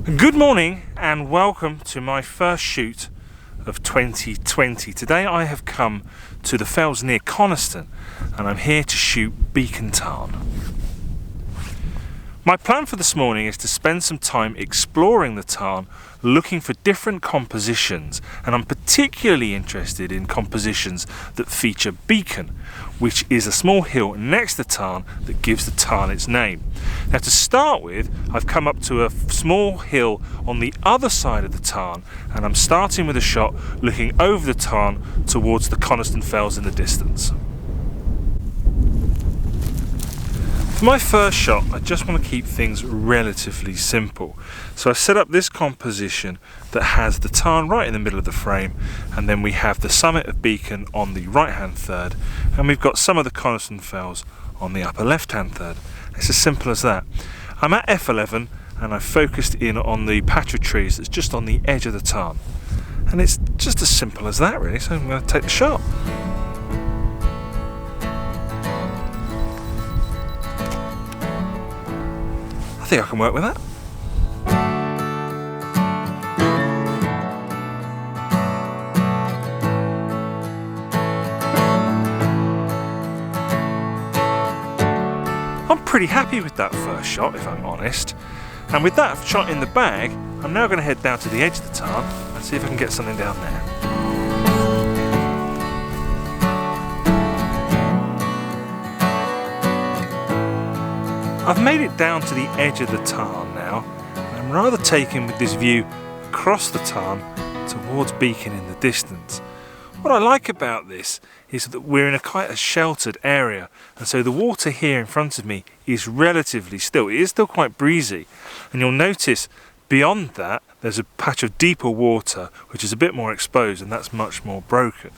Good morning and welcome to my first shoot of 2020. Today I have come to the fells near Coniston and I'm here to shoot Beacon Tarn. My plan for this morning is to spend some time exploring the tarn, looking for different compositions, and I'm particularly interested in compositions that feature Beacon, which is a small hill next to the tarn that gives the tarn its name. Now to start with, I've come up to a small hill on the other side of the tarn and I'm starting with a shot looking over the tarn towards the Coniston fells in the distance. For my first shot, I just want to keep things relatively simple. So I've set up this composition that has the tarn right in the middle of the frame, and then we have the summit of Beacon on the right hand third, and we've got some of the Coniston fells on the upper left hand third. It's as simple as that. I'm at f11 and I've focused in on the patch of trees that's just on the edge of the tarn. And it's just as simple as that really, so I'm going to take the shot. I think I can work with that. I'm pretty happy with that first shot, if I'm honest. And with that shot in the bag, I'm now going to head down to the edge of the tarn and see if I can get something down there. I've made it down to the edge of the tarn now, and I'm rather taken with this view across the tarn towards Beacon in the distance. What I like about this is that we're in quite a sheltered area, and so the water here in front of me is relatively still. It is still quite breezy, and you'll notice beyond that there's a patch of deeper water which is a bit more exposed, and that's much more broken.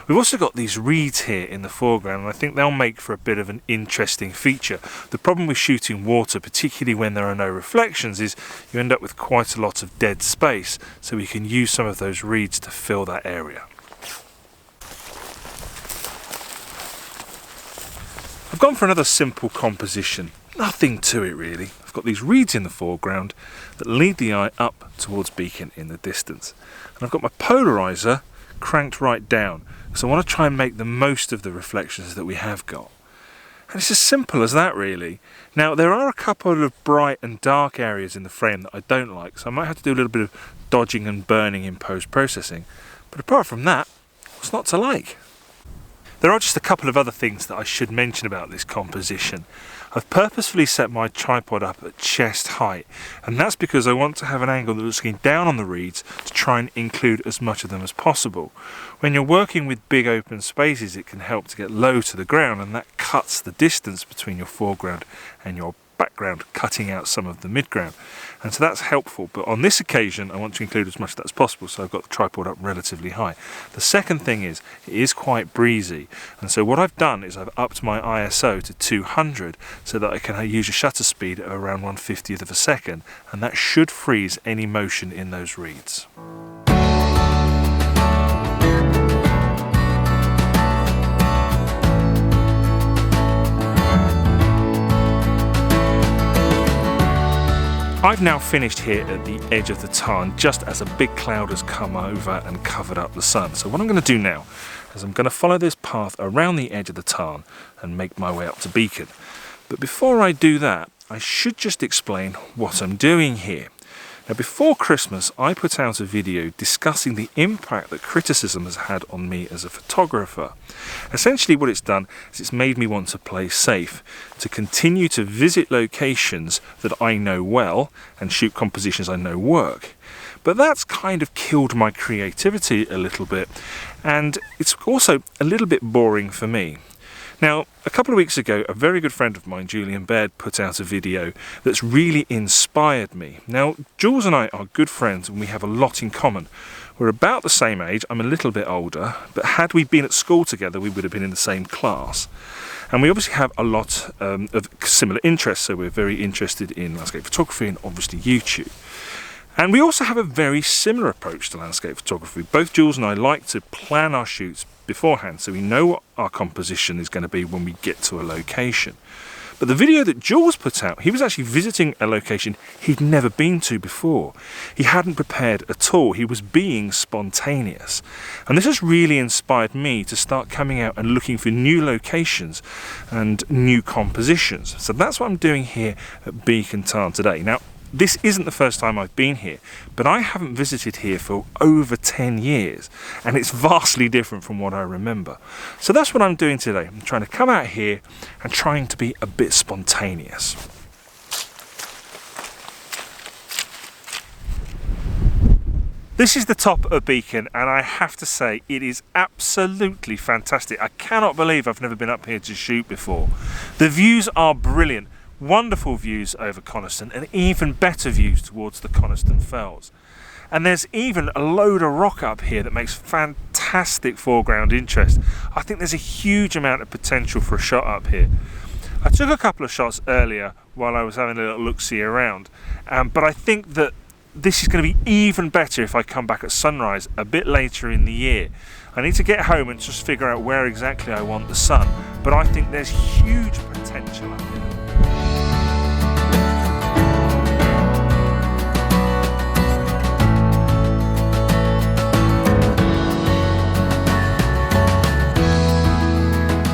We've also got these reeds here in the foreground, and I think they'll make for a bit of an interesting feature. The problem with shooting water, particularly when there are no reflections, is you end up with quite a lot of dead space, so we can use some of those reeds to fill that area. I've gone for another simple composition, nothing to it really. I've got these reeds in the foreground that lead the eye up towards Beacon in the distance. And I've got my polarizer cranked right down, so I want to try and make the most of the reflections that we have got. And it's as simple as that really. Now there are a couple of bright and dark areas in the frame that I don't like, so I might have to do a little bit of dodging and burning in post-processing. But apart from that, what's not to like? There are just a couple of other things that I should mention about this composition. I've purposefully set my tripod up at chest height, and that's because I want to have an angle that's looking down on the reeds to try and include as much of them as possible. When you're working with big open spaces, it can help to get low to the ground, and that cuts the distance between your foreground and your background, cutting out some of the midground, and so that's helpful. But on this occasion I want to include as much of that as possible, so I've got the tripod up relatively high. The second thing is, it is quite breezy, and so what I've done is I've upped my ISO to 200 so that I can use a shutter speed of around 1/50th of a second, and that should freeze any motion in those reeds. I've now finished here at the edge of the tarn just as a big cloud has come over and covered up the sun. So what I'm going to do now is I'm going to follow this path around the edge of the tarn and make my way up to Beacon. But before I do that, I should just explain what I'm doing here. Now before Christmas I put out a video discussing the impact that criticism has had on me as a photographer. Essentially what it's done is it's made me want to play safe, to continue to visit locations that I know well and shoot compositions I know work. But that's kind of killed my creativity a little bit, and it's also a little bit boring for me. Now, a couple of weeks ago, a very good friend of mine, Julian Baird, put out a video that's really inspired me. Now, Jules and I are good friends and we have a lot in common. We're about the same age, I'm a little bit older, but had we been at school together, we would have been in the same class. And we obviously have a lot of similar interests, so we're very interested in landscape photography and obviously YouTube. And we also have a very similar approach to landscape photography. Both Jules and I like to plan our shoots beforehand, so we know what our composition is going to be when we get to a location. But the video that Jules put out, he was actually visiting a location he'd never been to before. He hadn't prepared at all. He was being spontaneous. And this has really inspired me to start coming out and looking for new locations and new compositions. So that's what I'm doing here at Beacon Tarn today. Now, this isn't the first time I've been here, but I haven't visited here for over 10 years, and it's vastly different from what I remember. So that's what I'm doing today. I'm trying to come out here and trying to be a bit spontaneous. This is the top of Beacon, and I have to say it is absolutely fantastic. I cannot believe I've never been up here to shoot before. The views are brilliant. Wonderful views over Coniston and even better views towards the Coniston Fells. And there's even a load of rock up here that makes fantastic foreground interest. I think there's a huge amount of potential for a shot up here. I took a couple of shots earlier while I was having a little look-see around, but I think that this is going to be even better if I come back at sunrise a bit later in the year. I need to get home and just figure out where exactly I want the sun, but I think there's huge potential up here.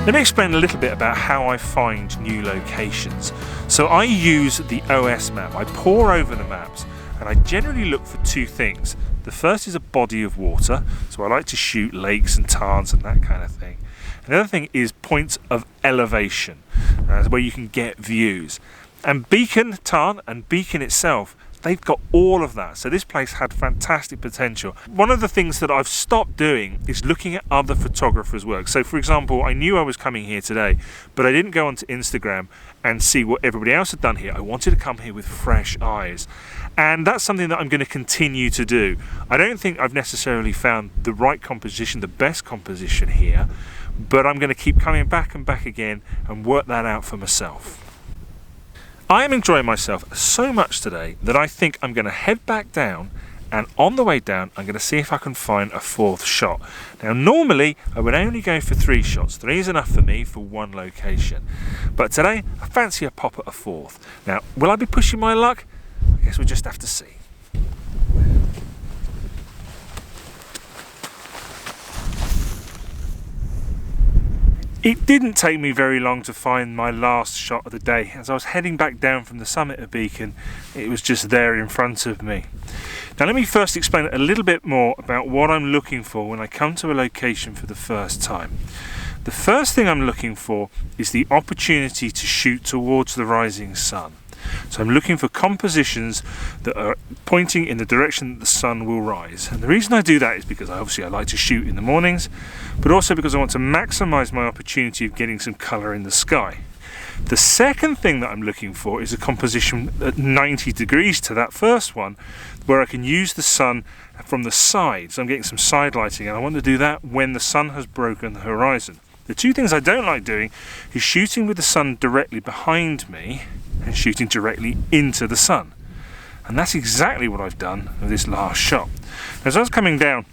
Let me explain a little bit about how I find new locations. So I use the OS map. I pore over the maps and I generally look for two things. The first is a body of water, so I like to shoot lakes and tarns and that kind of thing. And the other thing is points of elevation, where you can get views. And Beacon Tarn and Beacon itself, they've got all of that. So this place had fantastic potential. One of the things that I've stopped doing is looking at other photographers' work. So for example, I knew I was coming here today, but I didn't go onto Instagram and see what everybody else had done here. I wanted to come here with fresh eyes. And that's something that I'm going to continue to do. I don't think I've necessarily found the right composition, the best composition here, but I'm going to keep coming back and back again and work that out for myself. I am enjoying myself so much today that I think I'm going to head back down, and on the way down I'm going to see if I can find a fourth shot. Now normally I would only go for 3 shots. 3 is enough for me for one location, but today I fancy a pop at a fourth. Now will I be pushing my luck? I guess we'll just have to see. It didn't take me very long to find my last shot of the day. As I was heading back down from the summit of Beacon, it was just there in front of me. Now let me first explain a little bit more about what I'm looking for when I come to a location for the first time. The first thing I'm looking for is the opportunity to shoot towards the rising sun. So I'm looking for compositions that are pointing in the direction that the sun will rise. And the reason I do that is because I like to shoot in the mornings, but also because I want to maximize my opportunity of getting some color in the sky. The second thing that I'm looking for is a composition at 90 degrees to that first one, where I can use the sun from the side. So I'm getting some side lighting, and I want to do that when the sun has broken the horizon. The two things I don't like doing is shooting with the sun directly behind me and shooting directly into the sun. And that's exactly what I've done with this last shot. As I was coming down,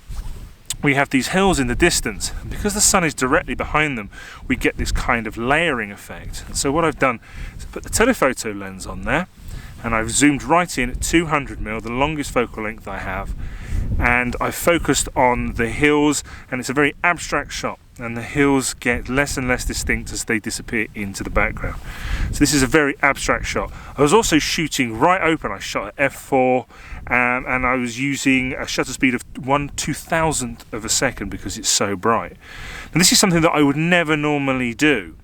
we have these hills in the distance, and because the sun is directly behind them, we get this kind of layering effect. And so what I've done is put the telephoto lens on there, and I've zoomed right in at 200mm, the longest focal length I have, and I've focused on the hills, and it's a very abstract shot, and the hills get less and less distinct as they disappear into the background. So this is a very abstract shot. I was also shooting right open. I shot at f4, and I was using a shutter speed of 1/2000th of a second because it's so bright. And this is something that I would never normally do.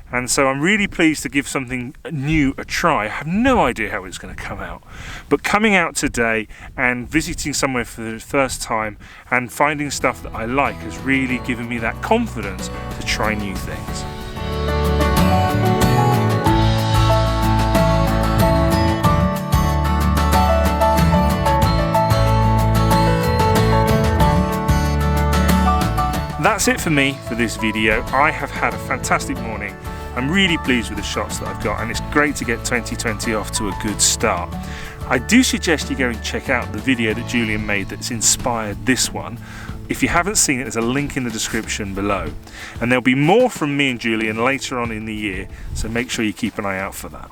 And so I'm really pleased to give something new a try. I have no idea how it's going to come out. But coming out today and visiting somewhere for the first time and finding stuff that I like has really given me that confidence to try new things. That's it for me for this video. I have had a fantastic morning. I'm really pleased with the shots that I've got, and it's great to get 2020 off to a good start. I do suggest you go and check out the video that Julian made that's inspired this one. If you haven't seen it, there's a link in the description below. And there'll be more from me and Julian later on in the year, so make sure you keep an eye out for that.